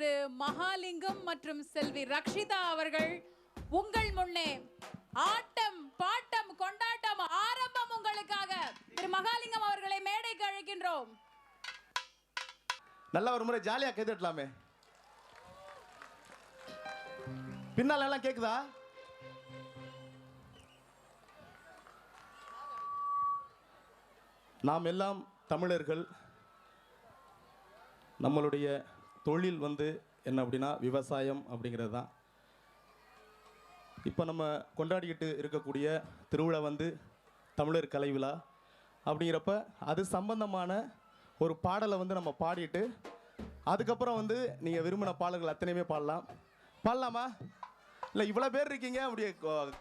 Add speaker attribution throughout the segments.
Speaker 1: திரு மகாலிங்கம் மற்றும் செல்வி ரக்ஷிதா அவர்கள் உங்கள் முன்னே ஆட்டம் பாட்டம் கொண்டாட்டம் ஆரம்பம் உங்களுக்காக. திரு மகாலிங்கம் அவர்களை மேடைக்கு அழைக்கின்றோம்.
Speaker 2: நல்லா ஒரு முறை ஜாலியா கேட்டுடலாமே. பின்னால எல்லாம் கேக்குதா? நாம் எல்லாம் தமிழர்கள். நம்மளுடைய தொழில் என்ன அப்படின்னா விவசாயம் அப்படிங்கிறது தான். இப்போ நம்ம கொண்டாடிக்கிட்டு இருக்கக்கூடிய திருவிழா தமிழர் கலை விழா அப்படிங்கிறப்ப அது சம்பந்தமான ஒரு பாடலை நம்ம பாடிட்டு அதுக்கப்புறம் நீங்கள் விரும்பின பாடல்கள் அத்தனையுமே பாடலாமா? இல்லை இவ்வளோ பேர் இருக்கீங்க, அப்படியே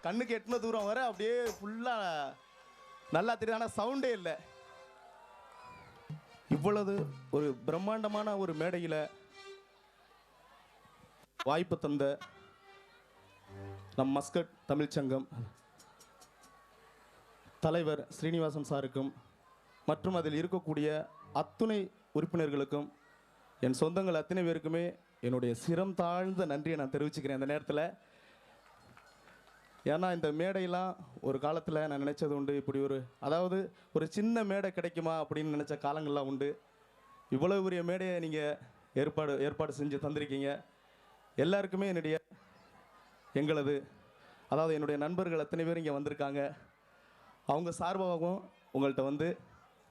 Speaker 2: கண்ணுக்கு எட்டின தூரம் வர அப்படியே ஃபுல்லாக நல்லா தெரியுது, ஆனால் சவுண்டே இல்லை. இவ்வளவு ஒரு பிரம்மாண்டமான ஒரு மேடையில் வாய்ப்பு தந்த நம் மஸ்கட் தமிழ்ச்சங்கம் தலைவர் ஸ்ரீனிவாசன் சாருக்கும் மற்றும் அதில் இருக்கக்கூடிய அத்துணை உறுப்பினர்களுக்கும் என் சொந்தங்கள் அத்தனை பேருக்குமே என்னுடைய சிரம் தாழ்ந்த நன்றியை நான் தெரிவிச்சுக்கிறேன் இந்த நேரத்தில். ஏன்னா இந்த மேடையெல்லாம் ஒரு காலத்தில் நான் நினச்சது உண்டு, இப்படி அதாவது ஒரு சின்ன மேடை கிடைக்குமா அப்படின்னு நினச்ச காலங்கள்லாம் உண்டு. இவ்வளோ பெரிய மேடையை நீங்கள் ஏற்பாடு செஞ்சு தந்திருக்கீங்க. எல்லாருக்குமே எங்களது அதாவது என்னுடைய நண்பர்கள் அத்தனை பேர் இங்கே வந்திருக்காங்க. அவங்க சார்பாகவும் உங்கள்கிட்ட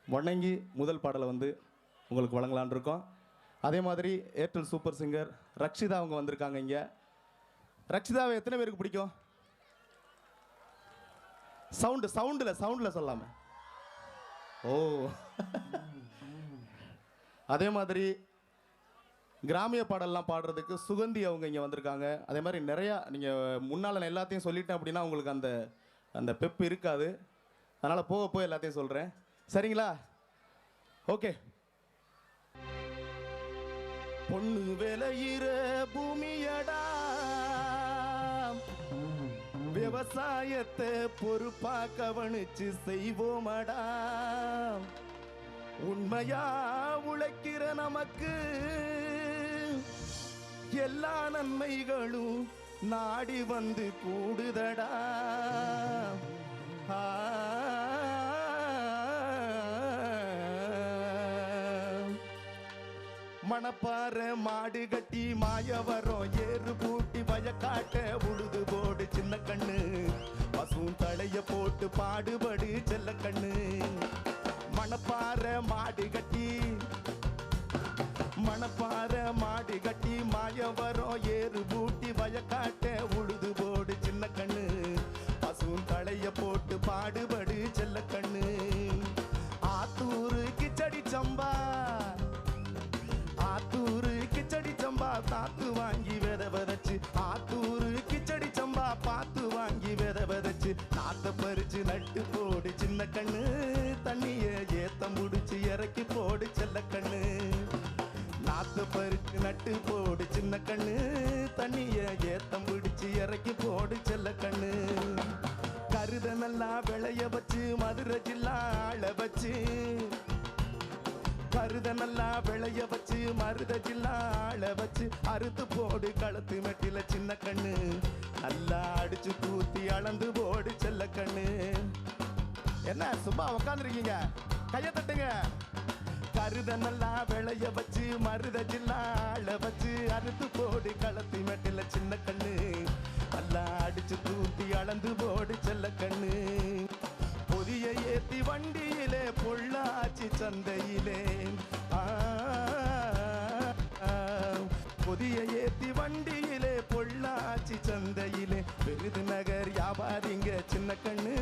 Speaker 2: வணங்கி முதல் பாடலை உங்களுக்கு வழங்கலான் இருக்கோம். அதே மாதிரி ஏர்டெல் சூப்பர் சிங்கர் ரக்ஷிதா அவங்க வந்திருக்காங்க இங்கே. ரக்ஷிதாவை எத்தனை பேருக்கு பிடிக்கும்? சவுண்டில் சொல்லாம. ஓ அதே மாதிரி கிராமிய பாடல்லாம் பாடுறதுக்கு சுகந்தி அவங்க இங்கே வந்திருக்காங்க. அதே மாதிரி நிறையா நீங்கள் முன்னால் நான் எல்லாத்தையும் சொல்லிட்டேன் அப்படின்னா உங்களுக்கு அந்த பெப்பு இருக்காது. அதனால் போக எல்லாத்தையும் சொல்கிறேன், சரிங்களா? ஓகே. பொண்ணு விளையிற பூமியடா, விவசாயத்தை பொறுப்பா கவனிச்சு செய்வோமடா, உண்மையா உழைக்கிற நமக்கு எல்லா நன்மைகளும் நாடி கூடுதடா. மணப்பாற மாடு கட்டி மாயவரம் ஏறு பூட்டி வயக்காட்ட உழுது போடு சின்ன கண்ணு, பசும் தலைய போட்டு பாடுபடு செல்ல கண்ணு. மணப்பாற மாடு கட்டி மாயவரம் ஏறு பூட்டி வயக்காட்ட உழுது போடு சின்ன கண்ணு, பசும் தலைய போட்டு பாடுபடு செல்ல கண்ணு. ஆத்தூரு கிச்சடி சம்பா தாத்து வாங்கி விதச்சு, ஆத்தூரு கிச்சடி சம்பா பார்த்து வாங்கி விதச்சு, நாத்த பறிச்சு நட்டு போடு சின்ன கண்ணு, தண்ணிய ஏத்தம் முடிச்சு இறக்கி போடு செல்ல கண்ணு. நாத்த பறிச்சு நட்டு போடு சின்ன கண்ணு, தண்ணிய ஏத்தம் பிடிச்சு இறக்கி போடு செல்ல கண்ணு. கருத நல்லா விளைய வச்சு மதுரை ஜில்லா ஆள வச்சு, கருத நல்லா விளைய வச்சு மருத ஜில்லா ஆள வச்சு, அறுத்து போடு களத்து மெட்டில சின்ன கண்ணு, நல்லா அடிச்சு தூத்தி அளந்து போடு செல்ல கண்ணு. என்ன சும்மா உட்காந்துருக்கீங்க, கைய தட்டுங்க. கருத நல்லா விளைய வச்சு மருத ஜில்லா ஆள வச்சு, அறுத்து போடு களத்து மெட்டில சின்ன கண்ணு, நல்லா அடிச்சு தூத்தி அளந்து போடு செல்ல கண்ணு. பொதிய ஏத்தி வண்டியிலே பொள்ளாச்சி சந்தையிலே, பொதிய ஏத்தி வண்டியிலே பொள்ளாச்சி சந்தையிலே, விருதுநகர் வியாபாரிங்க சின்ன கண்ணு,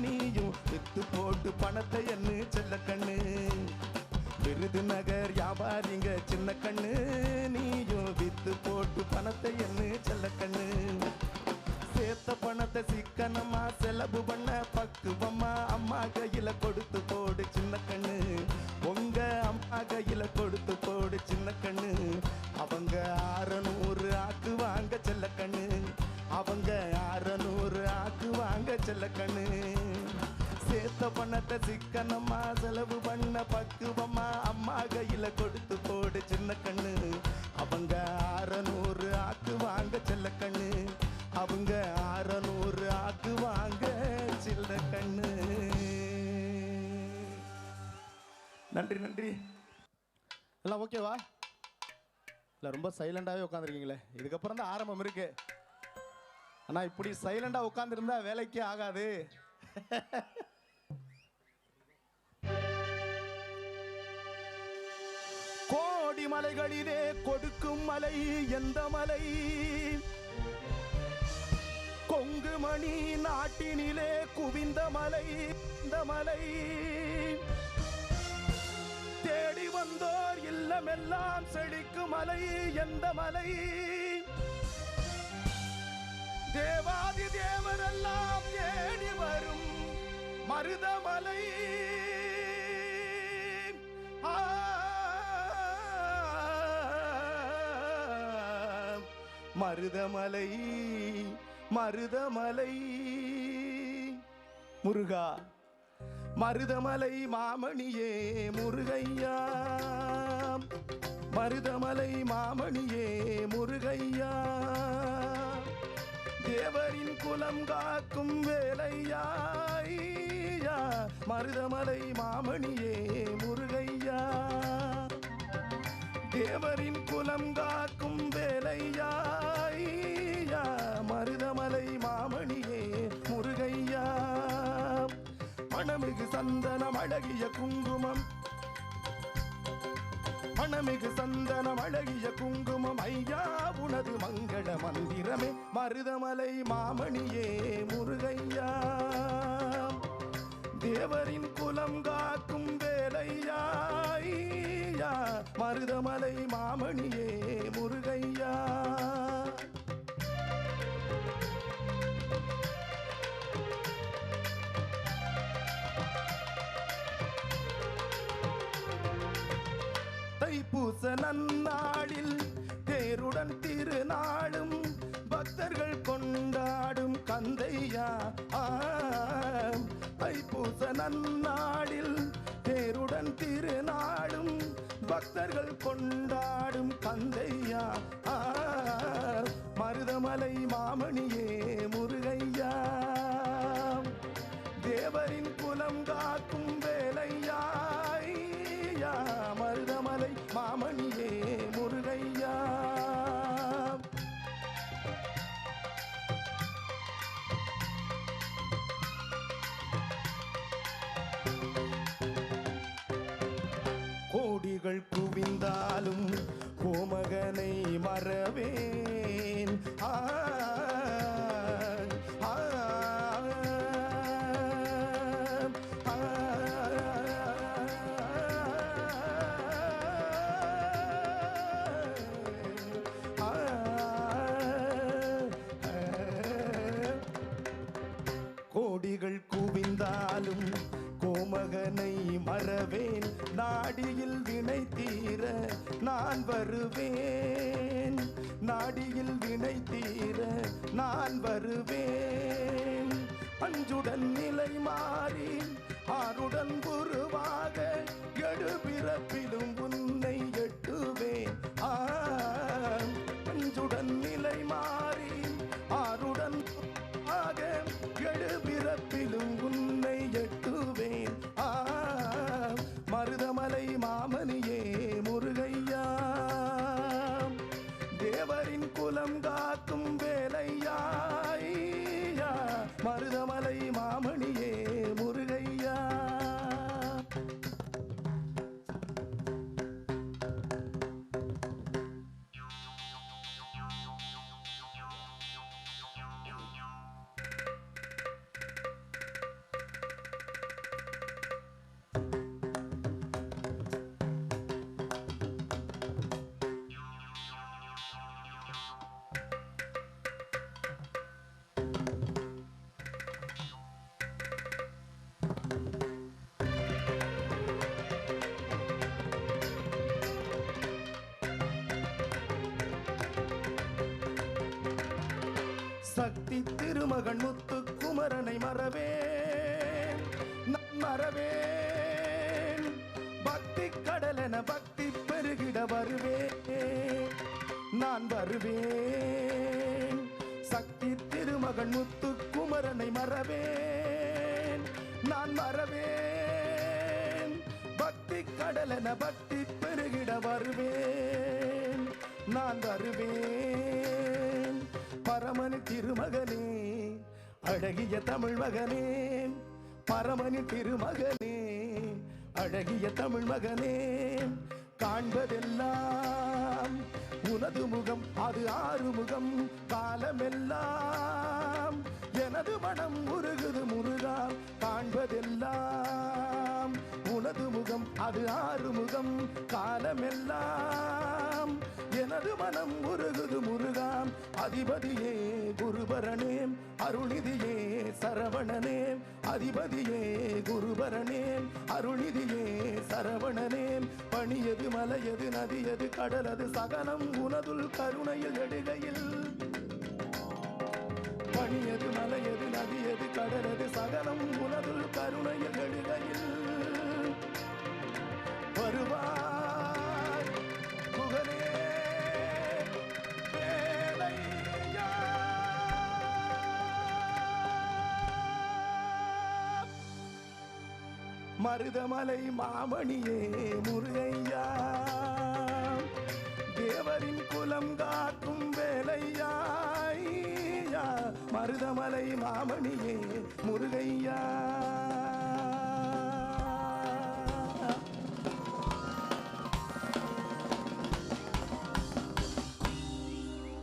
Speaker 2: நீயும் வித்து போட்டு பணத்தை என்ன செல்ல கண்ணு. விருதுநகர் வியாபாரிங்க சின்ன கண்ணு, நீயும் வித்து போட்டு பணத்தை என்ன செல்ல கண்ணு. சேர்த்த பணத்தை சிக்கனமா செலவு பண்ண பக்குவமா அம்மா கையில கொடுத்து போடு சின்ன கண்ணு, உங்க அம்மா கையில கொடுத்து போடு சின்ன கண்ணு. அவங்க 600 ஆக்கு வாங்க செல்ல கண்ணு, அவங்க 600 ஆக்கு வாங்க செல்ல கண்ணு. சேர்த்த பணத்தை சிக்கனமா செலவு பண்ண பக்குவமா அம்மா கையில கொடுத்து போடு சின்ன கண்ணு, அவங்க கண்ணு, அவங்க 600 ஆக்குவாங்க சில்ல கண்ணு. நன்றி நன்றி. எல்லாம் ஓகேவா? இல்லை ரொம்ப சைலண்டாகவே உட்காந்துருக்கீங்களே. இதுக்கப்புறம் தான் ஆரம்பம் இருக்கு. ஆனால் இப்படி சைலண்டாக உட்காந்துருந்தா வேலைக்கே ஆகாது. கோடி மலைகளிலே கொடுக்கும் மலை எந்த மலை? கொங்கு மணி நாட்டினிலே குவிந்த மலை இந்த மலை. தேடி வந்தோர் இல்லமெல்லாம் செழிக்கும் மலை எந்த மலை? தேவாதி தேவரெல்லாம் தேடி வரும் மருதமலை. மருதமலை மருதமலை முருகா, மருதமலை மாமணியே முருகையா, மருதமலை மாமணியே முருகையா. தேவரின் குலம் காக்கும் வேலையா, மருதமலை மாமணியே முருகையா. தேவரின் குலம் காக்கும் வேலையா, மருதமலை மாமணியே முருகையா. மணமிகு சந்தனம் அழகிய குங்குமம், மணமிகு சந்தனம் அழகிய குங்குமம் ஐயா உனது மங்கள மந்திரமே. மருதமலை மாமணியே முருகையா. தேவரின் குலம் காக்கும் வேலையா, மருதமலை மாமணியே முருகையா. தைப்பூச நன்னாளில் தேருடன் திருநாளும் பக்தர்கள் கொண்டாடும் கந்தையா. தைப்பூச நன்னாளில் தேருடன் திருநாளும் பக்தர்கள் கொண்டாடும் கந்தையா. மருதமலை மாமணியே முருகையா. தேவரின் குலம் காக்கும் வேலையா, மருதமலை மாமணியே முருகையா. கோடிகள் குவிந்தாலும் கோமகனை மறவேன். கோடிகள் குவிந்தாலும் கோமகனை மறவேன். நாடியில் வினை தீர நான் வருவேன், நாடியில் வினை தீர நான் வருவேன். அஞ்சுடன் நிலை மாறி ஆருடன் குருவாக எழுபிறப்பிலும் உன்னை எட்டுவேன். அஞ்சுடன் நிலை மாறி ஆருடன் ஆக எழுபிறப்பிலும் உன்னை எட்டுவேன். மருதமலை மாமணியே முருகையா. தேவரின் குலம் காக்கும் வேலையா, மருதமலை மாமணியே முருகையா. சக்தி திருமகன் முத்து குமரனை மறவேன், நான் மறவேன். பக்தி கடலென பக்தி பெருகிட வருவேன், நான் வருவேன். மகன் முத்து குமரனை மறவேன் நான் மறவேன் பக்தி கடலென பக்தி பெருகிட வருவேன் நான் வருவேன் பரமனு திருமகனே அழகிய தமிழ் மகனே பரமனு திருமகனே அழகிய தமிழ் மகனே காண்பதெல்லாம் உனது முகம் அது ஆறுமுகம் காலமெல்லாம் எனது மனம் முருகுது முருகா காண்பதெல்லாம் உனது முகம் அது ஆறுமுகம் காலமெல்லாம் எனது மனம் முருகுது முருகா அதிபதியே குருபரனே அருள்நிதியே சரவணனே அதிபதியே குருபரனே அருள்நிதியே சரவணனே பணியது மலையது நதியது கடலது சகலம் உனதுள் கருணையில் எடுகையில் பணியது மலையது நதியது கடலது சகலம் உனதுள் கருணையில் எடுகையில் வருவார் புகழே வேலையா மருதமலை மாமணியே முருகையா தேவரின் குலம் காக்கும் வேலையா மருதமலை மாமணியே முருகையா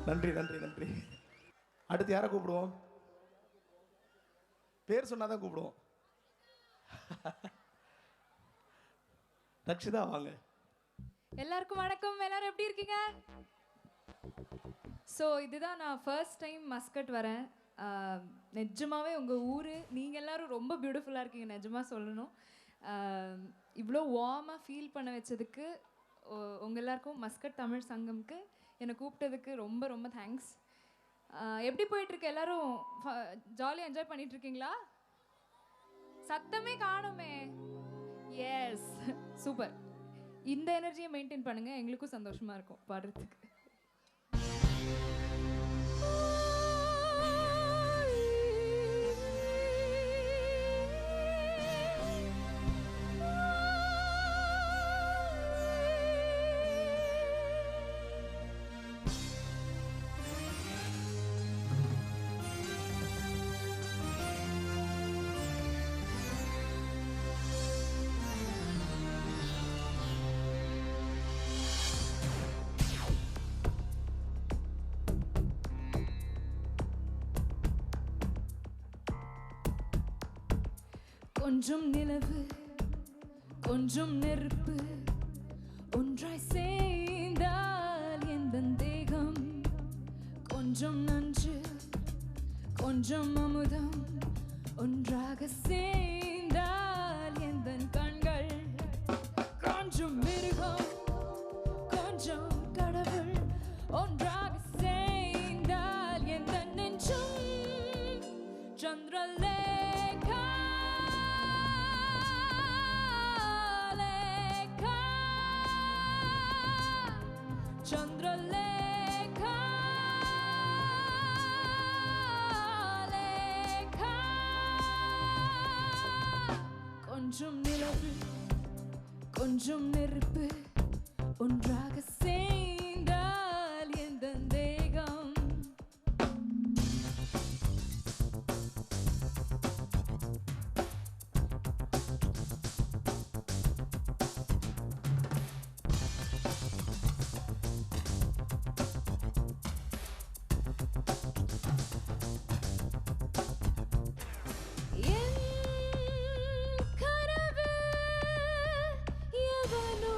Speaker 2: நன்றி நன்றி நன்றி. அடுத்து யாரை கூப்பிடுவோம்? பேர் சொன்னாதான் கூப்பிடுவோம். ரக்ஷிதா வாங்க.
Speaker 3: எல்லாருக்கும் வணக்கம். எல்லாரும் எப்படி இருக்கீங்க? ஸோ இதுதான் நான் ஃபர்ஸ்ட் டைம் மஸ்கட் வரேன். நிஜமாவே உங்கள் ஊர் நீங்கள் எல்லோரும் ரொம்ப பியூட்டிஃபுல்லாக இருக்கீங்க. நிஜமாக சொல்லணும். இவ்வளோ வார்மாக ஃபீல் பண்ண வச்சதுக்கு உங்கள் எல்லாருக்கும் மஸ்கட் தமிழ் சங்கம்க்கு என்னை கூப்பிட்டதுக்கு ரொம்ப ரொம்ப தேங்க்ஸ். எப்படி போயிட்டுருக்கு? எல்லோரும் ஜாலியாக என்ஜாய் பண்ணிகிட்ருக்கீங்களா? சத்தமே காணுமே. Yes, super. இந்த எனர்ஜியை மெயின்டைன் பண்ணுங்கள், எங்களுக்கும் சந்தோஷமாக இருக்கும் பாடுறதுக்கு. கொஞ்சம் நிலவு கொஞ்சம் நெருப்பு ஒன்றாய் சேர்ந்தால் எந்த தேகம் கொஞ்சம் நஞ்சு கொஞ்சம் அமுதம் ஒன்றாக சேர்ந்தால் எந்த கண்கள் கொஞ்சம் மிருகம் கொஞ்சம் கடவுள் ஒன்றாக சேர்ந்தால் எந்த நெஞ்சம் சந்திரலேகா Chandralekha Lekha கொஞ்சம் நிலவு கொஞ்சம் நெருப்பு ஒன்றாக சேர்ந்தால் எந்த தேகம் என் கனவு எவனோ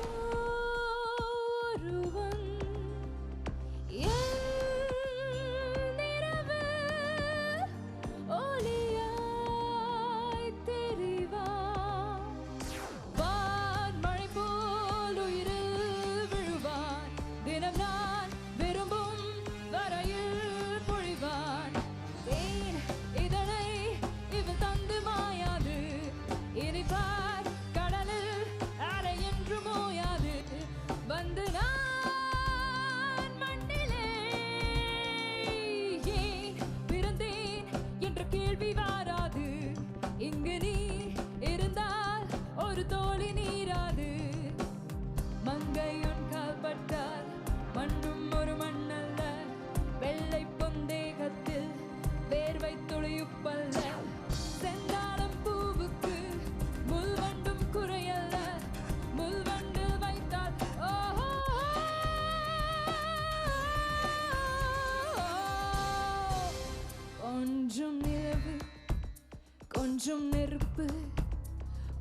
Speaker 3: கொஞ்சம் நெருப்பு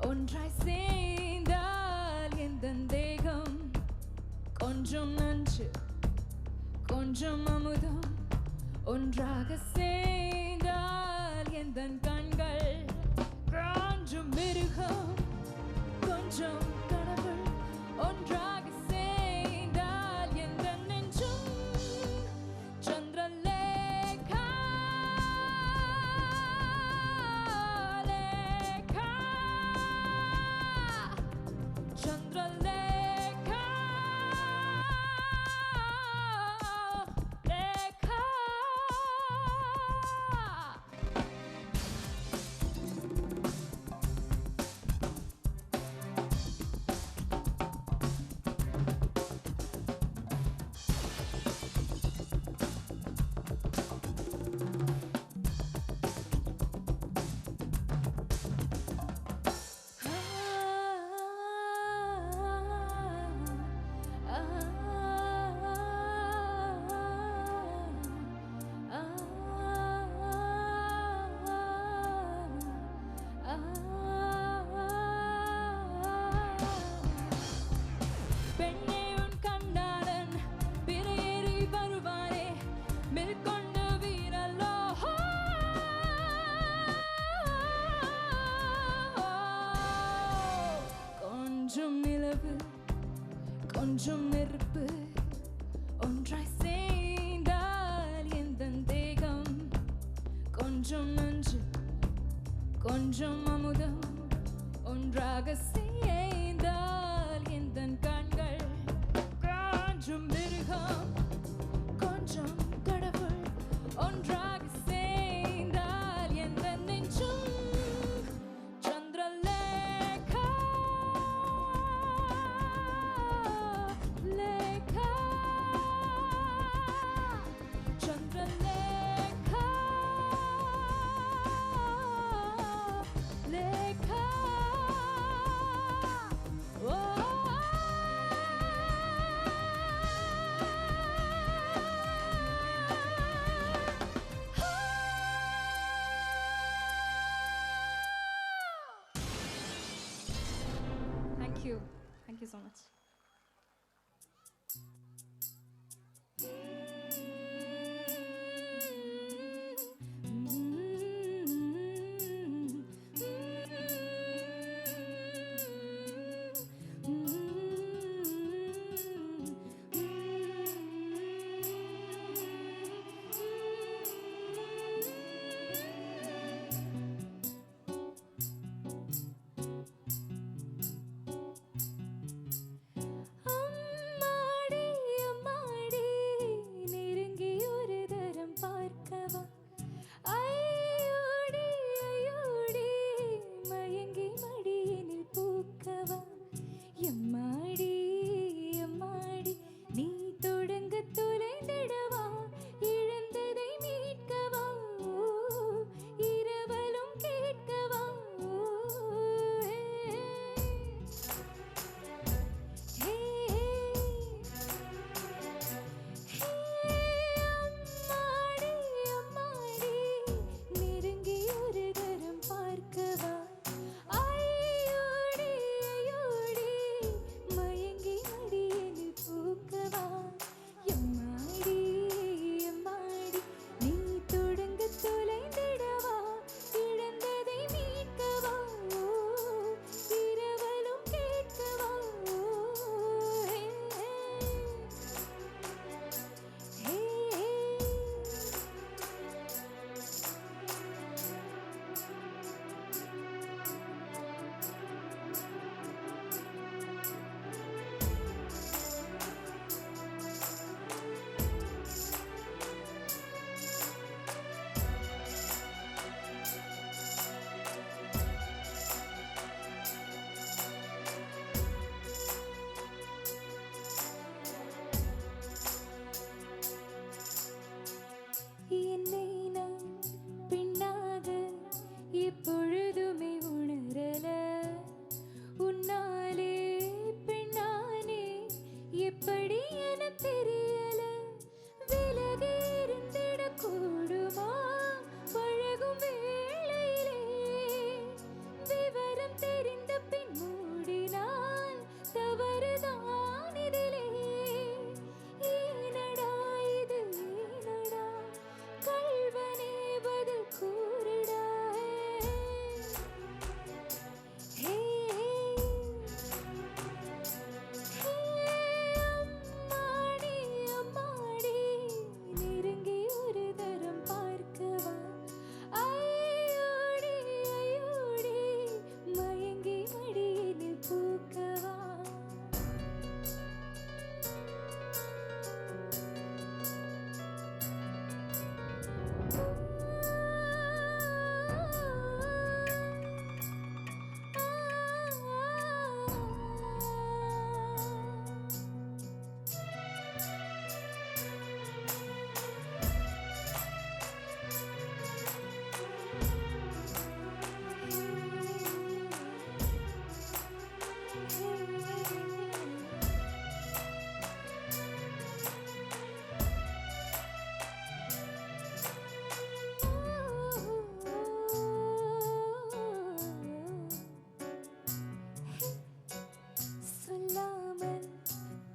Speaker 3: ஒன்றாய் சேர்ந்தால் எந்தன் தேகம் கொஞ்சம் நஞ்சு கொஞ்சம் அமுதம் ஒன்றாக சேர்ந்தால் எந்தன் கண்கள் கொஞ்சம் மிருகம் கொஞ்சம் கடவுள் ஒன்றாக சேர்ந்தால் எந்தன் நெஞ்சும் சந்திரலேகா லேகா சந்திரலேகா லேகா பெண்ணே உன் கண்ணாளன் பிறையேறி வருவாரே மேற்கொண்டு வீரல்லோ கொஞ்சம் நிலவு கொஞ்சம் நெருப்பு ஒன்றாய் சேர்ந்தால் எந்தன் தேகம் கொஞ்சம் நஞ்சு கொஞ்சம் அமுதம் ஒன்றாக சேர்ந்தால் எந்தன் கண்கள் கொஞ்சம் மிருகம் கொஞ்சம் கடவுள் ஒன்றாக சேர்ந்தால் எந்தன் நெஞ்சும் சந்திரலேகா லேகா சந்திரலேகா லேகா ஓ Thank you so much.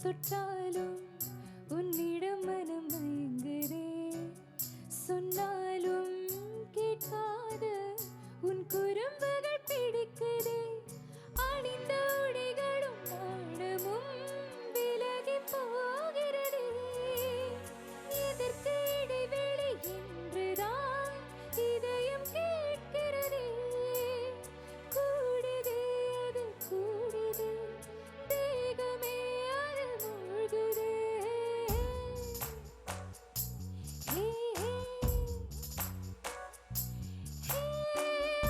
Speaker 3: தொட்டாலும் உன்னிடம் மனம் மயங்குதே சொன்னாலும் கேட்காத உன் குறும்புகள் பிடிக்குதே அணிந்த உடைகளும் நாணமும் விலகி போகிறதே எதற்கு இடைவெளி என்றுதான் இதயம் கேட்கிறதே கூடுதே அது கூடுதே தேகமே அது மூழ்குதே ஹே ஹே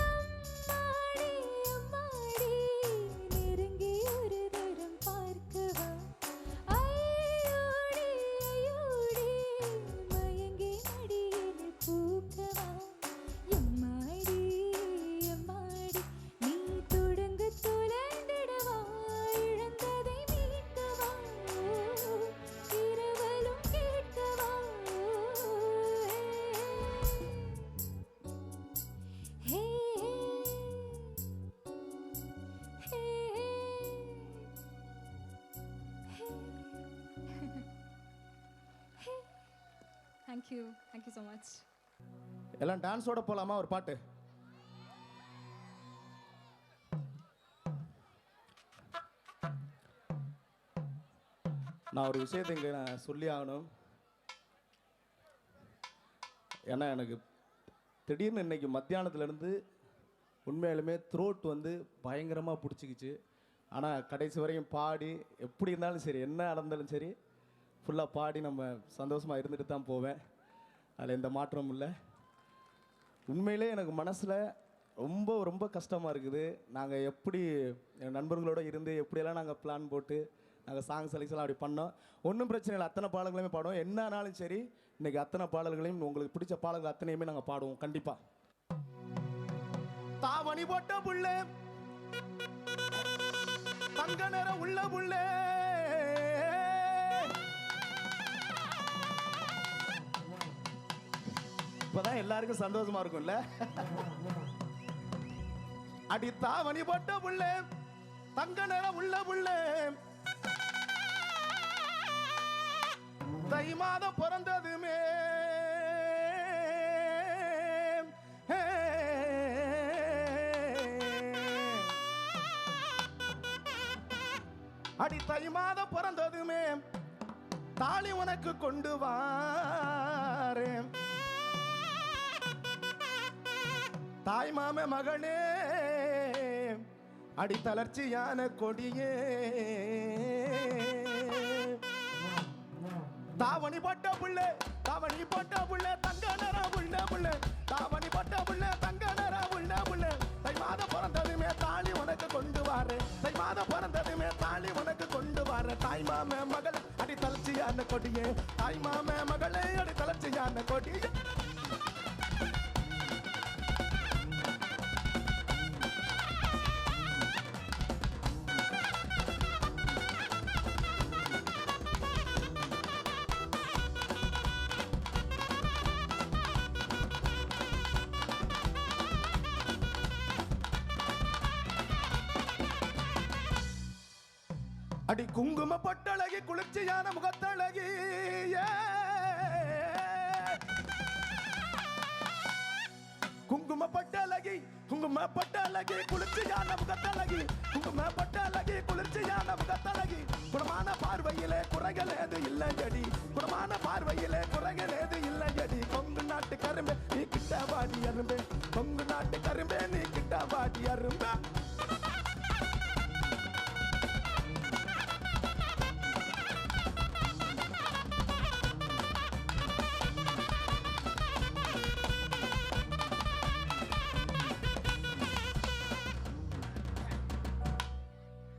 Speaker 3: அம்மாடி அம்மாடி நெருங்கி ஒரு தரம் பார்க்கவா ஐயோடி ஐயோடி மயங்கி மடியில் பூக்கவா எம்மாடி எம்மாடி நீ தொடங்க தொலைந்திடவா இழந்ததை மீட்கவா இரவலும் கேட்கவா ஹே ஹே ஹே Thank you so much.
Speaker 2: எல்லாம் டான்ஸோட போலாமா ஒரு பாட்டு? நான் ஒரு விஷயத்தை இங்கே நான் சொல்லி ஆகணும். ஏன்னா எனக்கு திடீர்னு இன்னைக்கு மத்தியானத்துலேருந்து உண்மையாலுமே த்ரோட் வந்து பயங்கரமாக பிடிச்சிக்கிச்சு. ஆனால் கடைசி வரையும் பாடி எப்படி இருந்தாலும் சரி, என்ன நடந்தாலும் சரி, ஃபுல்லாக பாடி நம்ம சந்தோஷமாக இருந்துட்டு தான் போவேன். அதில் எந்த மாற்றமும் இல்லை. உண்மையிலே எனக்கு மனசில் ரொம்ப ரொம்ப கஷ்டமாக இருக்குது. நாங்கள் எப்படி என் நண்பர்களோடு இருந்து எப்படியெல்லாம் நாங்கள் பிளான் போட்டு நாங்கள் சாங் செலெக்ஷன்லாம் அப்படி பண்ணோம். ஒன்றும் பிரச்சனை இல்லை, அத்தனை பாடல்களையுமே பாடுவோம். என்ன ஆனாலும் சரி, இன்றைக்கி அத்தனை பாடல்களையும் உங்களுக்கு பிடிச்ச பாடல்கள் அத்தனையுமே நாங்கள் பாடுவோம் கண்டிப்பாக. தாவணி போட்ட புள்ளே தங்க நிறம் உள்ள புள்ளே இப்பதான் எல்லாருக்கும் சந்தோஷமா இருக்கும்ல. அடி தாவணி போட்ட புள்ளே தங்க நிறம் உள்ள புள்ளே தை மாதம் பிறந்ததுமே அடி தை மாதம் பிறந்ததுமே தாலி உனக்கு கொண்டு வாரேன் தாய் மாம மகனே அடி தளர்ச்சியான கொடியே தாவணி போட்ட புள்ளே தாவணி போட்ட புள்ளே தங்க நிற உள்ள புள்ளே தாவணி போட்ட புள்ளே தங்க நிற உள்ள புள்ளே தை மாதம் பிறந்ததுமே தாலி உனக்கு கொண்டு வாரு தை மாதம் பிறந்ததுமே தாலி உனக்கு கொண்டு வாரு தாய் மாம மகள் அடி தளர்ச்சியான கொடியே தாய் மாம மகளே அடி தளர்ச்சியான கொடியே அடி குங்கும பட்டழகி குளிர்ச்சியான முகத்தழகி குங்கும பட்டழகி குளிர்ச்சியான முகத்தழகி குங்கும பட்டழகி குளிர்ச்சியான முகத்தழகி குணமான பார்வையிலே குறைகள் ஏது இல்லையடி குணமான பார்வையிலே குறைகள் ஏது இல்லையடி கொங்கு நாட்டு கரும்பே நீ கிட்ட வாடி அரும்பே கொங்கு நாட்டு கரும்பே நீ கிட்ட வாடி அரும்பே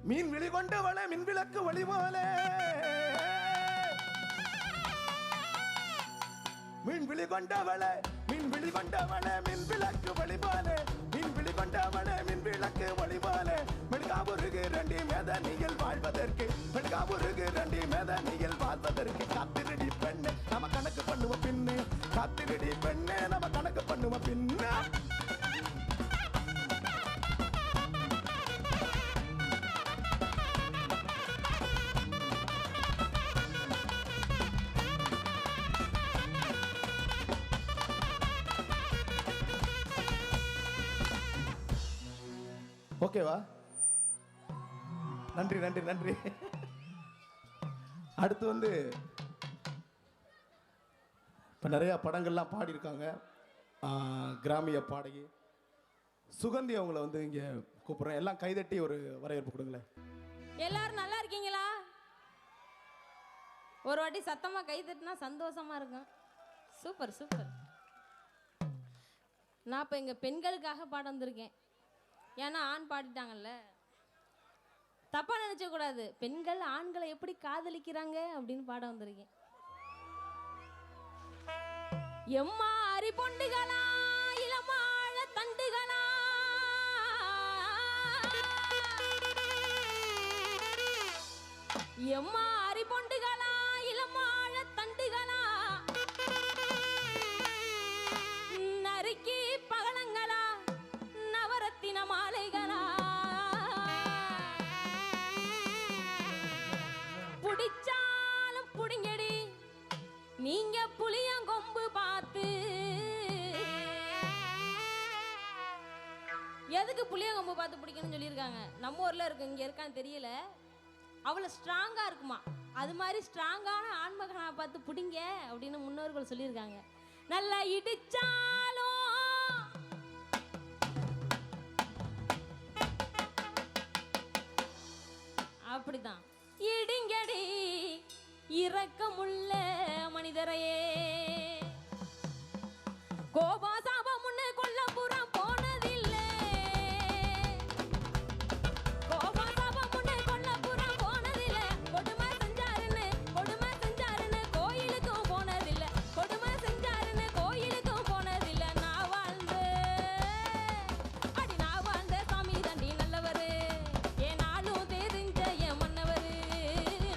Speaker 2: மீன் விழி கொண்டவளே மின் விளக்கு ஒளி போலே மீன் விழி கொண்டவளே மின் விளக்கு ஒளி போலே மீன் விழி கொண்டவளே மின் விளக்கு ஒளி போலே மெடுகாபுருகு ரெண்டி மேதனியில் வாழ்வதற்கு மெடுகாபுருகு ரெண்டி மேதனியில் வாழ்வதற்கு காத்திருடி பெண்ணே நம்ம கணக்கு பண்ணுவோம் பின்னே காத்திருடி பெண்ணே நம்ம கணக்கு பண்ணுவோம் பின்னே ஓகேவா? நன்றி நன்றி நன்றி. அடுத்து வந்து இப்போ நிறைய படங்கள்லாம் பாடியிருக்காங்க. கிராமிய பாடகி சுகந்தி அவங்கள வந்து இங்கே கூப்பிட்றேன். எல்லாம் கைதட்டி ஒரு வரவேற்பு கொடுங்களேன்.
Speaker 4: எல்லாரும் நல்லா இருக்கீங்களா? ஒரு வாட்டி சத்தமா கை தட்டினா சந்தோஷமா இருக்கும். Super super. நான் இப்போ எங்கள் பெண்களுக்காக பாட வந்திருக்கேன். ஏன்னா ஆண் பாடிட்டாங்கல்ல, தப்பா நினைச்ச கூடாது. பெண்கள் ஆண்களை எப்படி காதலிக்கிறாங்க அப்படின்னு பாட வந்திருக்கேன். எம்மா அரி பொண்டுகளா இளமாழ தண்டுகளா, எம்மா அரி பொண்டுகளா இளமாழ தண்டுகளா, நறுக்கி பகலங்களா நவரத்தின மாலைகளா, புடிச்சாலும் புடிங்கடி நீங்க புளியங்கொம்பு பார்த்து. எதுக்கு புளியங்கொம்பு பார்த்து பிடிக்கணும்னு சொல்லியிருக்காங்க? நம்ம ஊர்ல இருக்கு, இங்க இருக்கான்னு தெரியல. அவ்வளோ ஸ்ட்ராங்கா இருக்குமா, அது மாதிரி ஸ்ட்ராங்கான ஆண்மகனா பார்த்து பிடிங்க அப்படின்னு முன்னோர்கள் சொல்லியிருக்காங்க. நல்லா இடிச்சாலும் அப்படிதான் இடிங்கடி இரக்கமுள்ள மனிதரையே. கோபா சாபம் முன்ன கொல்லப்புறம் போனதில்லை, கோபா சாபம் முன்ன கொல்லப்புறம் போனதில்லை, கொடுமை செஞ்சாருன்னு கோயிலுக்கும் போனதில்லை, கொடுமை செஞ்சாருன்னு கோயிலுக்கும் போனதில்லை. நான் வாழ்ந்த சாமி தாண்டி நல்லவரு, என் நாளும் தெரிஞ்ச என் மன்னவரு.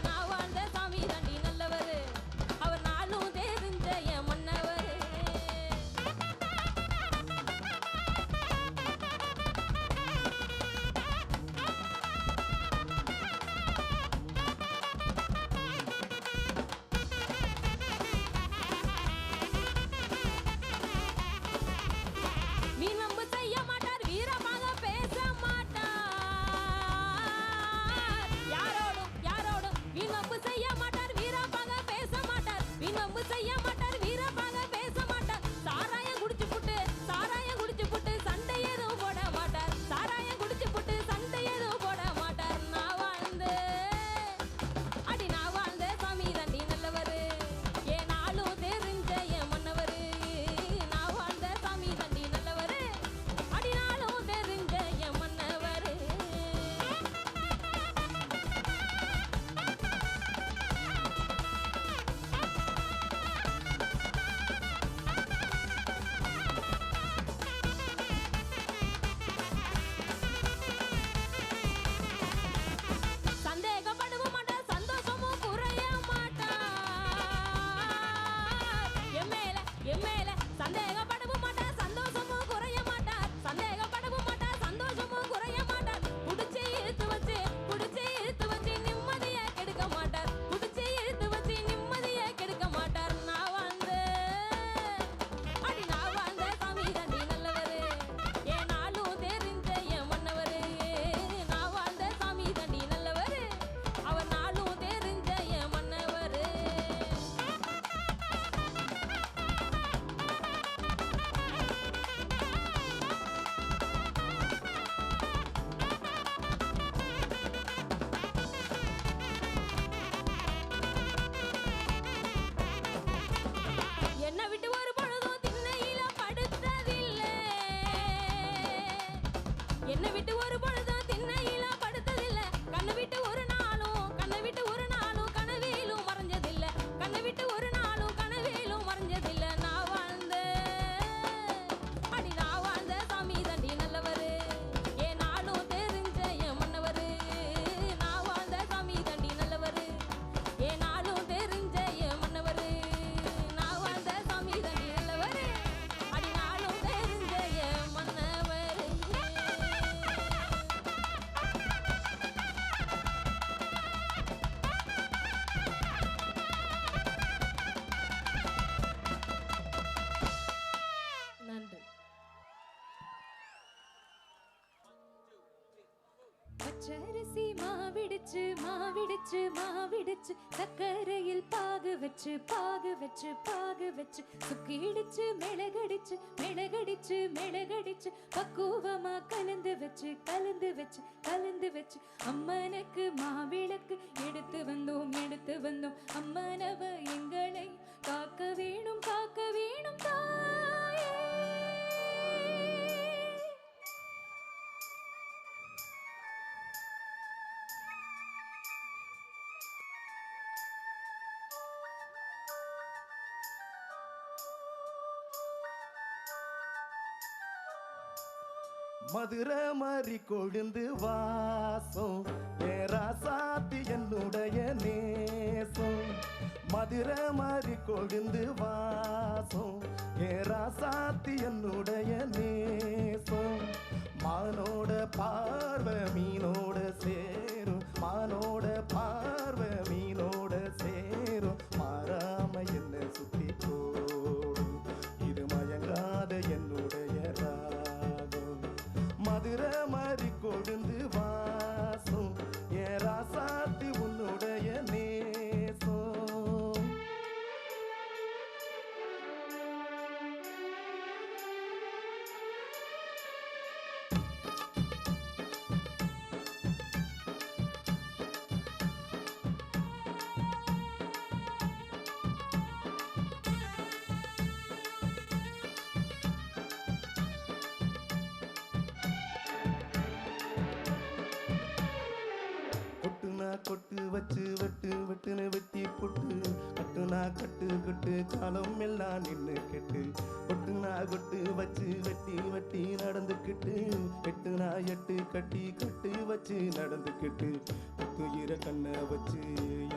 Speaker 4: நான் வாழ்ந்த சாமி தாண்டி நல்லவரு, அவர் நாளும் தெரிஞ்ச என் மன்னவரு.
Speaker 3: பச்சரிசி மாவிடுச்சு மாவிடுச்சு மாவிடுச்சு சக்கரையில் பாகு வச்சு பாகு வச்சு பாகு வச்சு சுக்கிடுச்சு மிளகடிச்சு மிளகடிச்சு மிளகடிச்சு பக்குவமா கலந்து வச்சு கலந்து வச்சு கலந்து வச்சு அம்மனுக்கு மாவிளக்கு எடுத்து வந்தோம் அம்மனவ எங்களை காக்க வேணும் தாயே.
Speaker 2: மதுரை மாறி கொழுந்து வாசம் ஏராசாத்தி என்னுடைய நேசம். மதுரை மாறி கொழுந்து வாசம் ஏராசாத்தி என்னுடைய நேசம். மானோட பார்வை மீனோட சேரும் மானோட பார்வை மீனோட சேரும் மாறாம என்ன சுத்தி போடும் இது மயங்காத என்னுடைய ராகம். மதுரை மாறி கொழுந்து வாசம் ஏராசாத்தி உன்னுடைய நேசம். கொட்டு வச்சு வெட்டு வெட்டுன்னு வெட்டி புட்டு கட்டுனா கட்டு கட்டு காலம் எல்லாம் நின்று கெட்டு கொட்டுனா கொட்டு வச்சு வெட்டி வெட்டி நடந்துக்கிட்டு எட்டுனா எட்டு கட்டி கட்டு வச்சு நடந்துக்கிட்டு புத்துயிர கண்ணை வச்சு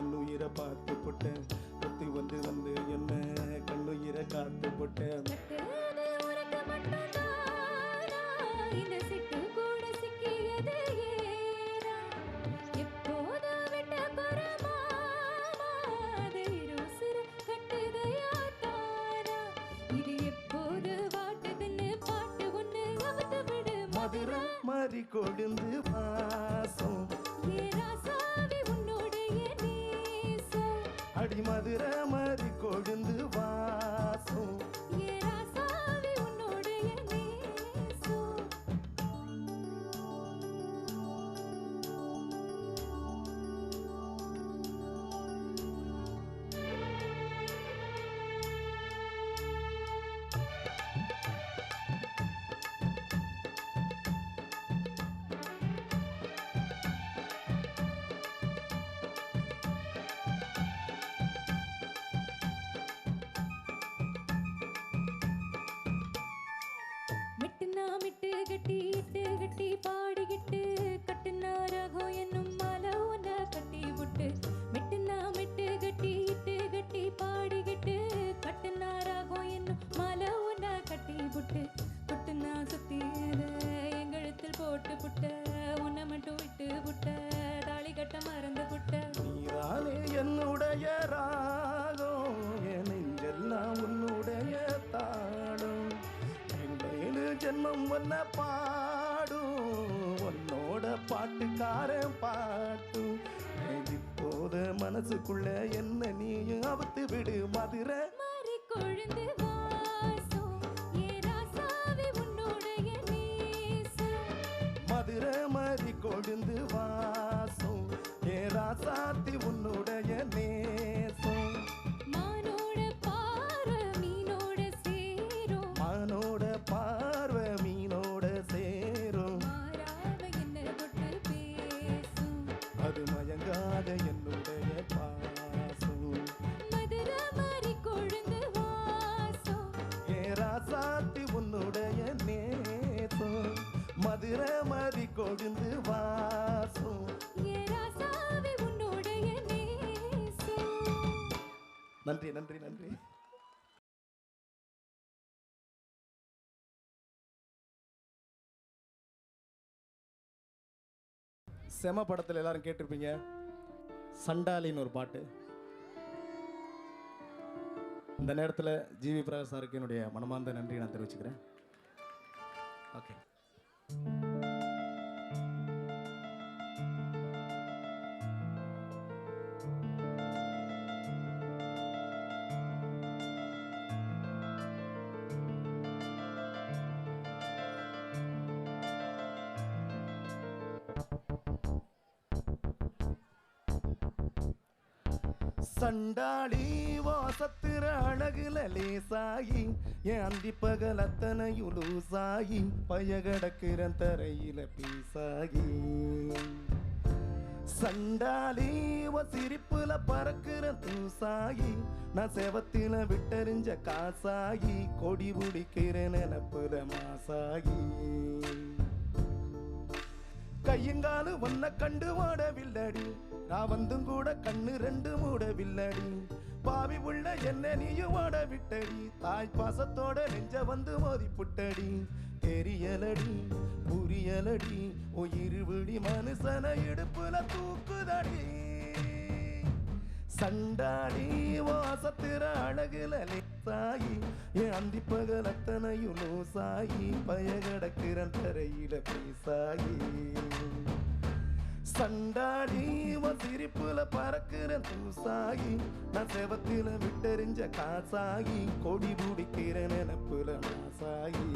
Speaker 2: என்னுயிரை பார்த்து போட்டேன் புத்து வந்து வந்து என்ன கண்ணுயிரை காத்து போட்டேன்.
Speaker 3: கட்டுறது உனக்கு மட்டும்தானா? இந்த சிட்டு கூட சிக்கியது ஏனா? எப்போது விட்ட குறமாமா? அது இருசுரு கட்டுதையா தானா? இது எப்போது வாட்டுதுன்னு பாட்டு ஒண்ணு அவுத்து விடு.
Speaker 2: மதுரை மாறி கொழுந்து வாசம்
Speaker 3: ஏராசாவி உன்னுடைய நேசம்.
Speaker 2: அடி மதுரை மாறி கொழுந்து வாசம்.
Speaker 3: ஏராசாவி உன்னுடைய நேசம். மெட்டுனா மிட்டு கட்டி இட்டு கட்டி பாடிக்கிட்டு கட்டுனா ராகம் என்னும் மாலை ஒன்ன கட்டி விட்டு. மெட்டுனா மிட்டு கட்டி இட்டு கட்டி பாடிக்கிட்டு கட்டுனா ராகம் என்னும் மாலை ஒன்ன கட்டி விட்டு. புட்டுனா சுத்தியத எங்கழுத்தில் போட்டு புட்ட உன்னை மட்டும் விட்டு புட்ட தாலி கட்ட மறந்து புட்ட.
Speaker 2: நீதானே என்னுடைய ராகம் என் நெஞ்செல்லாம் உன்னுடைய தாளம். ஏழு ஜென்மம் ஒன்ன பாடும் உன்னோட பாட்டுக்காரன் பாட்டும். இப்போது மனசுக்குள்ள என்ன நீயும் அவுத்து விடு. மதுரை
Speaker 3: மாறி கொழுந்து வாசம் ஏராசாவி உன்னுடைய நேசம்.
Speaker 2: மதுரை மாறி கொழுந்து வாசம் ஏராசாத்தி உன்னுடைய நேசம்.
Speaker 3: மானோட பார்வை மீனோட சேரும்
Speaker 2: மானோட பார்வை மீனோட சேரும்
Speaker 3: மாறாம என்ன தொட்டு பேசும்.
Speaker 2: அது மயங்காத என்னுடைய பாசம்.
Speaker 3: மதுரை மாறி கொழுந்து வாசம்
Speaker 2: ஏராசாத்தி உன்னுடைய நேசம். மதுரை மாறி கொழுந்து வாசம்.
Speaker 3: ஏராசாவி உன்னுடைய நேசம்.
Speaker 2: நன்றி நன்றி நன்றி. செம படத்தில் எல்லாரும் கேட்டிருப்பீங்க சண்டாலின்னு ஒரு பாட்டு. இந்த நேரத்தில் ஜிவி பிரகாஷ் சாருக்கு என்னுடைய மனமார்ந்த நன்றி நான் தெரிவிச்சுக்கிறேன். ஓகே சண்டாளி வாசத்திர அழகுல லேசாயி என் அந்தி பகல் அத்தனையும் லூசாயி பயகடக்கிற தரையில பீசாகி சண்டாளி சிரிப்புல பறக்குற தூசாகி நான் செவத்தில விட்டறிஞ்ச காசாகி கொடி பிடிக்கிற நினப்புல மாசாகி கையங்காலு ஒன்ன கண்டு ஓடவில்லடி நான் வந்தும் கூட கண்ணு ரெண்டு மூடவில்லடி பாவி உள்ள என்ன நீயும் ஓட விட்டடி தாய் பாசத்தோட நெஞ்ச வந்து மோதி புட்டடி தெரியலடி புரியலடி உயிர் விழி மனுஷன இடுப்புல தூக்குதடி சண்டாடி வாசத்திர அழகுல லேசாயி என் அந்தி பகல் அத்தனையும் லூசாயி பயகடக்கிற தரையில பீசாயி சண்டாடி சிரிப்புல பறக்கிற தூசாகி நான் செவத்தில விட்டறிஞ்ச காசாகி கொடி பிடிக்கிற நினப்புல மாசாகி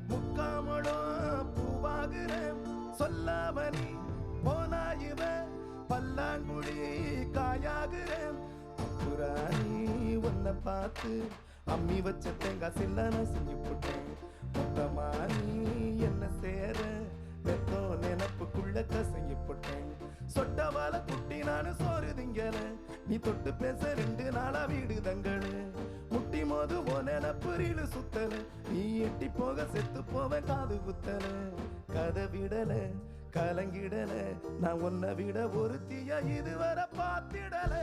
Speaker 2: முக்காமலும் பூவாகிறேன் சொல்லாமணி போனாயுவ பல்லாங்குழி காயாகிறேன் புறாணி உன்னை பார்த்து அம்மி வச்ச தேங்காய் சில்லான செஞ்சு போட்டேன் மொத்தமானி என்ன சேர வெத்தோ நினப்புக்குள்ள கசங்கி போட்டேன் சொட்டவால குட்டி நானு சோறு திங்கல நீ தொட்டு பேச 2 நாளா வீடு தங்கல முட்டி மோது ஓ நினப்புரியில சுத்தல நீ எட்டி போக செத்து போவ காது குத்தல கதை விடல கலங்கிடல நான் உன்னை விட ஒருத்திய இதுவரை பார்த்திடல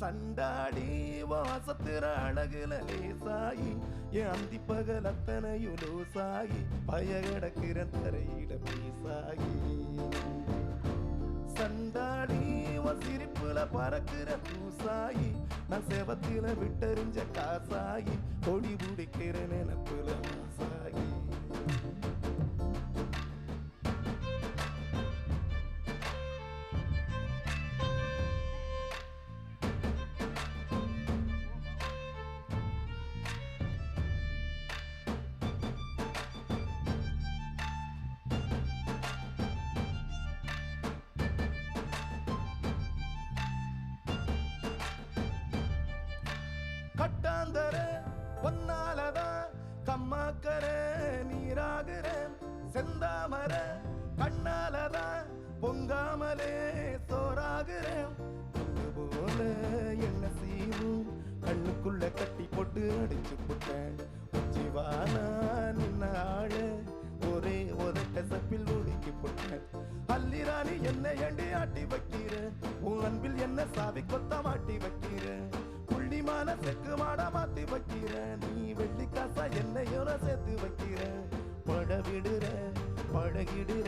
Speaker 2: சண்டாடி வாசத்திர அழகுல லேசாயி என் அந்தி பகல் அத்தனையும் லூசாகி பயகடக்கிற தரையிட பீசாகி சண்டாடி சிரிப்புல பறக்கிற தூசாகி நான் செவத்தில விட்டறிஞ்ச காசாகி கொடி பிடிக்கிற நினப்புல மாசாகி கட்டாந்தர ஒன்னாலதான் கம்மாக்கர நீராகிற செந்தாமர கண்ணாலதான் பொங்காமலே சோறாகிற போல என்ன செய்யும் கண்ணுக்குள்ள கட்டி போட்டு அடிச்சு போட்டேன் உச்சிவானா நின்ன ஆழ ஒரே உதட்ட சப்பில் ஒடுக்கி போட்டேன் அல்லிராணி என்ன ஏண்டி ஆட்டி வைக்கிற உன் அன்பில் என்ன சாவி கொத்த மாட்டி வைக்கிற புள்ளிமான செக்கு மாட மாத்தி வைக்கிற நீ வெள்ளி காசா என்னையோட சேர்த்து வைக்கிற பட விடுற பழகிடுற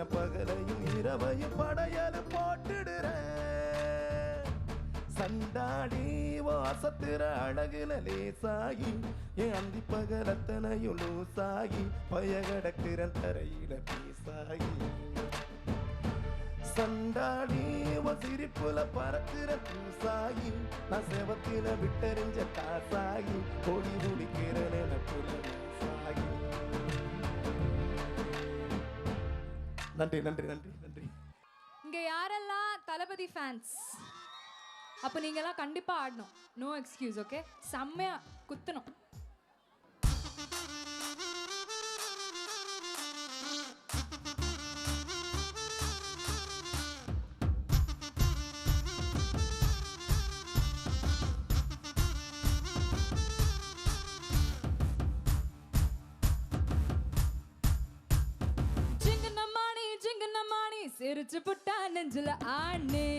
Speaker 2: என் பகலையும் இரவையும் படையல போட்டுடுற சண்டாடி வாசத்திர அழகுல லேசாகி என் அந்தி பகல் அத்தனையும் லூசாகி பயகடக்கிற தரையில பீசாகி சண்டாடி சிரிப்புல பறக்கிற தூசாகி நான் செவத்தில விட்டறிஞ்ச காசாகி கொடி பிடிக்கிற நினைப்புல மாசாகி நன்றி நன்றி நன்றி நன்றி.
Speaker 3: இங்க யாரெல்லாம் தளபதி ஃபேன்ஸ் அப்போ நீங்கெல்லாம் கண்டிப்பா ஆடணும். No excuse. ஓகே, செம்மையா குத்தணும். சிரிச்சு புட்டா நெஞ்சில ஆணே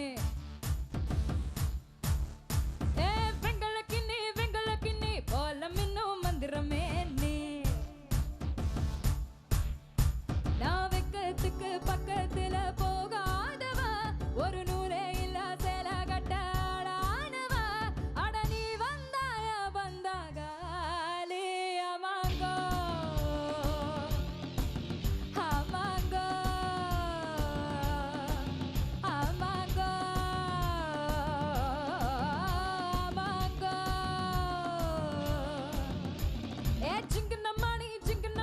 Speaker 3: வெங்கல கிண்ணி போல மின்னும் மந்திரமே நீ நான் வெக்கத்துக்கு பக்கத்துல போகாதவ ஒரு நூலே இல்ல சேல கட்டாடானவ அட நீ வந்தாயா வந்தாகாலே அமாங்கோ அமாங்கோ அமாங்கோ அமாங்கோ ஏ சிங்கன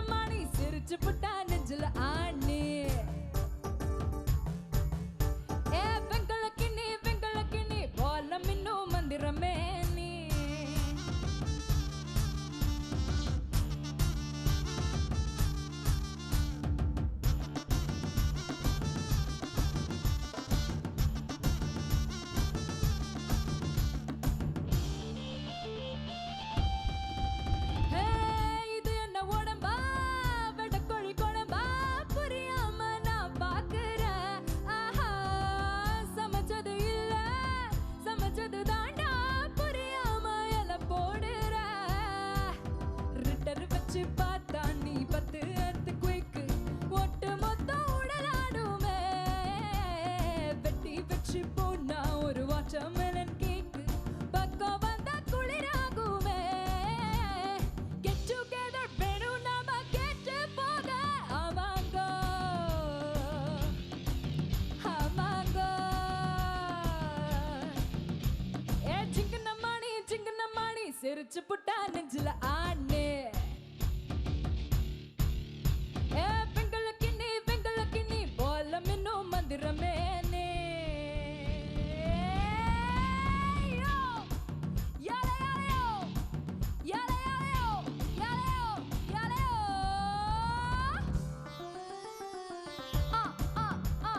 Speaker 3: மாணி சிரிச்சு புட்டா நெஞ்சில ஆணி ஏ வெங்கல கிண்ணி போல மின்னும் மந்திரமே நீ இது என்ன உடம்பா வெடக்கோழி குழம்பா புரியாம நான் பாக்குறேன் ஆஹா சமைச்சது இல்ல சமைச்சது தாண்டா புரியாம எல போடுற ரிட்டர் வச்சு பார்த்தா நீ 10 அத்து குயிக்கு ஒட்டு மொத்தம் உடலாடுமே வெட்டி வச்சு போனா ஒரு வாட்டர்மெலன் கேக்கு பக்கம் வந்தா குளிராகுமே Get together வேணும் நாம கேட்டு போக ஆமாங்கோ ஆமாங்கோ ஏ சிங்கன மாணி சிரிச்சு புட்டா நெஞ்சில ஆணே ஏ வெங்கல கிண்ணி போல மின்னும் மந்திரமே நீ யோ யாலையோ யாலையோ யாலையோ யாலையோ ஆ ஆ ஆ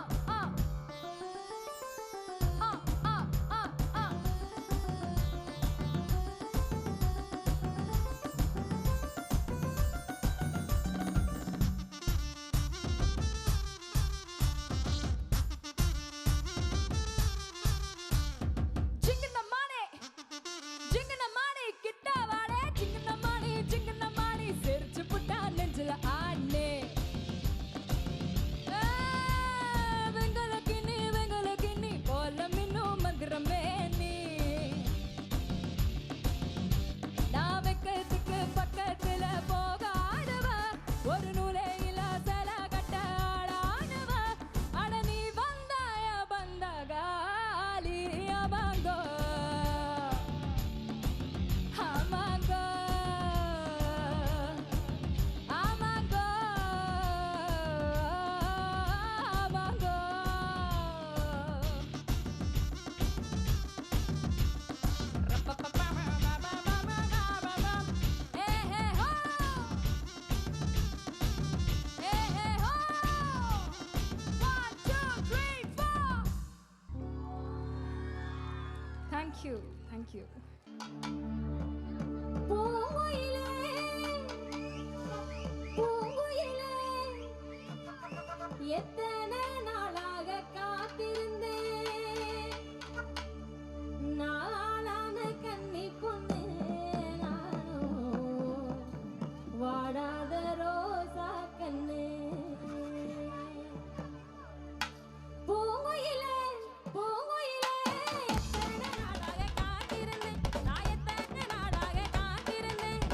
Speaker 3: ஆ ஆ ஆ ஆ சிங்கன மாணி கிட்ட வாடே சிங்கன மாணி சிரிச்சு புட்டா நெஞ்சில ஆணே வெங்கல கிண்ணி போல மின்னும் மந்திரமே நீ நான் வெக்கத்துக்கு பக்கத்துல போகாதவ ஒரு நூலே இல்ல சேல கட்டாடானவ அட நீ வந்தாயா வந்தாகாலி அமாங்கோ அமாங்கோ அமாங்கோ அமாங்கோ Thank you.
Speaker 4: பூங்குயிலே எத்தனை நாளாக காத்திருந்தேன் நாளான கன்னி பொண்ணு நானும் வாடாத ரோசா கண்ணு பூங்குயிலே எத்தனை நாளாக காத்திருந்தேன் நான் எத்தனை நாளாக காத்திருந்தேன்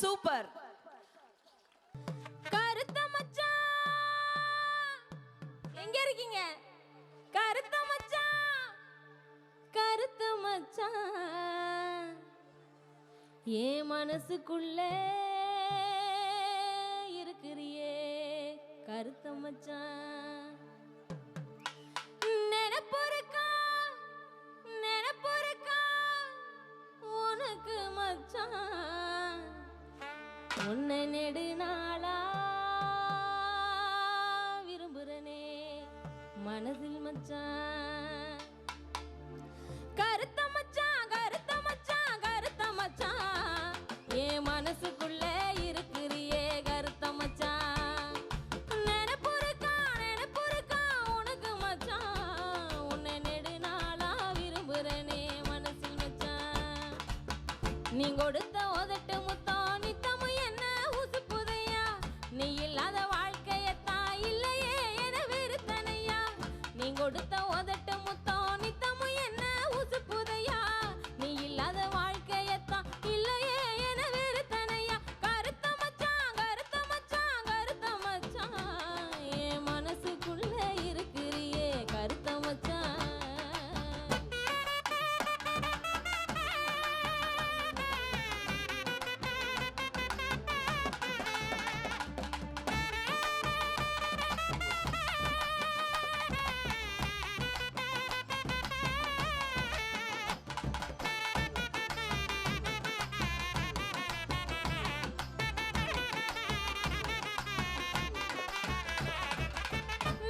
Speaker 4: சூப்பர். கருத்த மச்சான் எங்க இருக்கீங்க? கருத்த மச்சான், கருத்த மச்சான் என் மனசுக்குள்ள இருக்கிறியே கருத்த மச்சான். நினைப்பொருக்கா நினைப்பொருக்கா உனக்கு மச்சான், உன்னை நெடுநாளா விரும்புறனே மனதில் மச்சான். கருத்த மச்சான், கருத்த மச்சான், கருத்த மச்சான் என் மனசுக்குள்ள இருக்கிறியே கருத்த மச்சான். நினைப்பொருக்கா நினைப்பொருக்கா உனக்கு மச்சான், உன்னை நெடுநாளா விரும்புறனே மனசில் மச்சான். நீ கொடுத்த உதட்டு முத்தம் நித்தமும் என்ன உசுப்புதையா, நீ இல்லாத வாழ்க்கையத்தான் இல்லையே என வெறுத்தனையா. நீ கொடுத்த உதட்டு முத்தம் நித்தமும் என்ன உசுப்புதையா, நீ இல்லாத வாழ்க்கையத்தான் இல்லையே என வெறுத்தனையா. கருத்த மச்சான், கருத்த மச்சான், கருத்த மச்சான் என் மனசுக்குள்ள இருக்கிறியே கருத்த மச்சான்.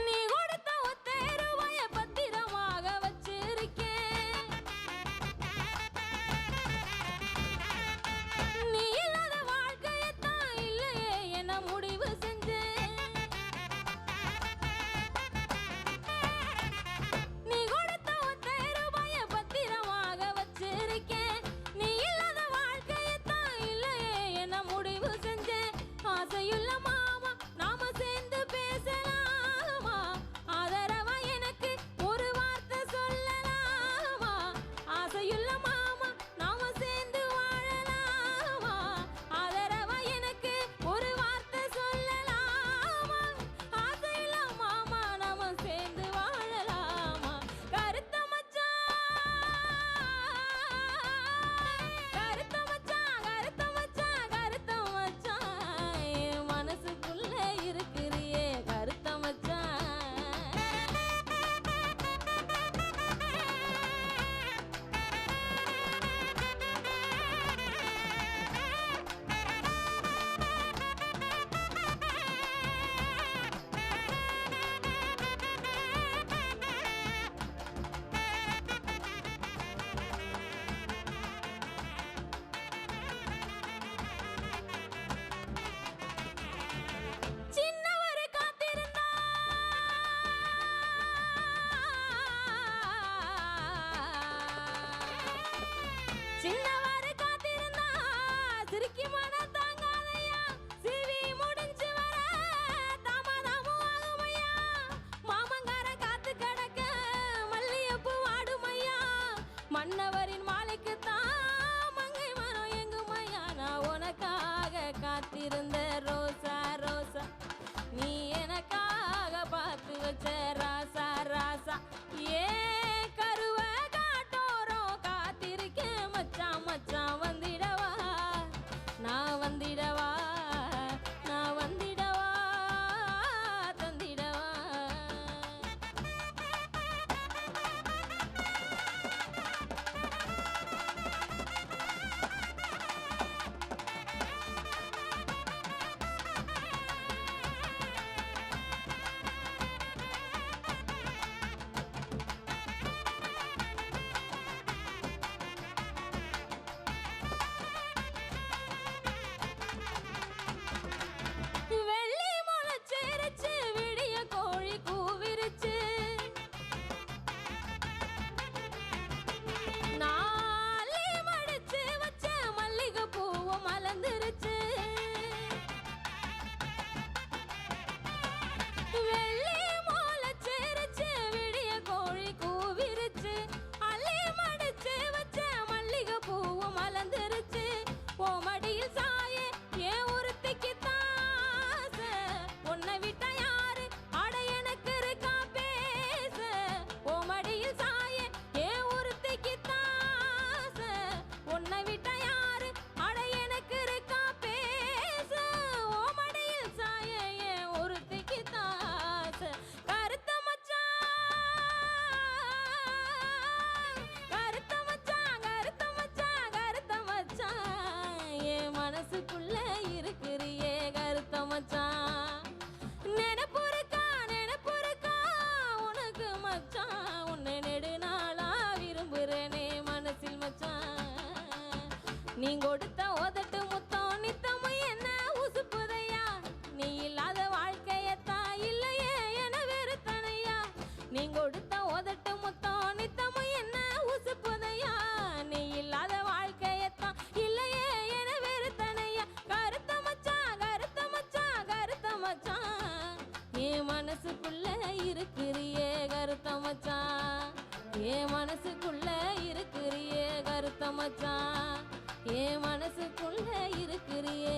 Speaker 4: நீ கொடுத்த ஒத்தை ரூபாய பத்திரமாக வச்சிருக்கேன், நீ இல்லாத வாழ்க்கையத்தான் இல்லையே என முடிவு செஞ்சேன். நீ கொடுத்த ஒத்தை ரூபாய பத்திரமாக வச்சிருக்கேன், நீ இல்லாத வாழ்க்கையத்தான் இல்லையே என முடிவு செஞ்சேன். ஆசையுள்ள மாமா நாம சேர்ந்து பேசலாமா, ஆதரவா எனக்கு ஒரு வார்த்தை சொல்லலாமா. ஆசையுள்ள மாமா நாம சேர்ந்து வாழலாமா, ஆதரவா எனக்கு ஒரு வார்த்தை சொல்லலாமா. ஆசையுள்ள மாமா நாம சேர்ந்து வாழலாமா. கருத்த மச்சான், கருத்த மச்சான், கருத்த மச்சான், கருத்த மச்சான் என் மனசுக்குள்ள இருக்கிறியே கருத்த மச்சான். சின்னவர் காத்திருந்தா சின்னவர் காத்திருந்தா சிரிக்கி மன தாங்காதையா, சிவி முடிஞ்சு வர தாமதமும் ஆகுமையா. மாமங்கார காத்து கடக்க மல்லியப்பு வாடுமையா, மன்னவரின் மாலைக்குத்தான் மங்கை மரம் எங்குமையா. நான் உனக்காக காத்திருந்த ரோசா ரோசா, நீ எனக்காக பார்த்து வச்ச ராசா ராசா. ஏ கருவ காட்டோரம் காத்திருக்கேன் மச்சான், மச்சான் வந்திடவா, நான் வந்திடவா, நான் வந்திடவா, தந்திடவா. மனசுக்குள்ள இருக்கிறியே கருத்த மச்சான் என் மனசுக்குள்ள இருக்கிறியே கருத்த மச்சான் என் மனசுக்குள்ள இருக்கிறியே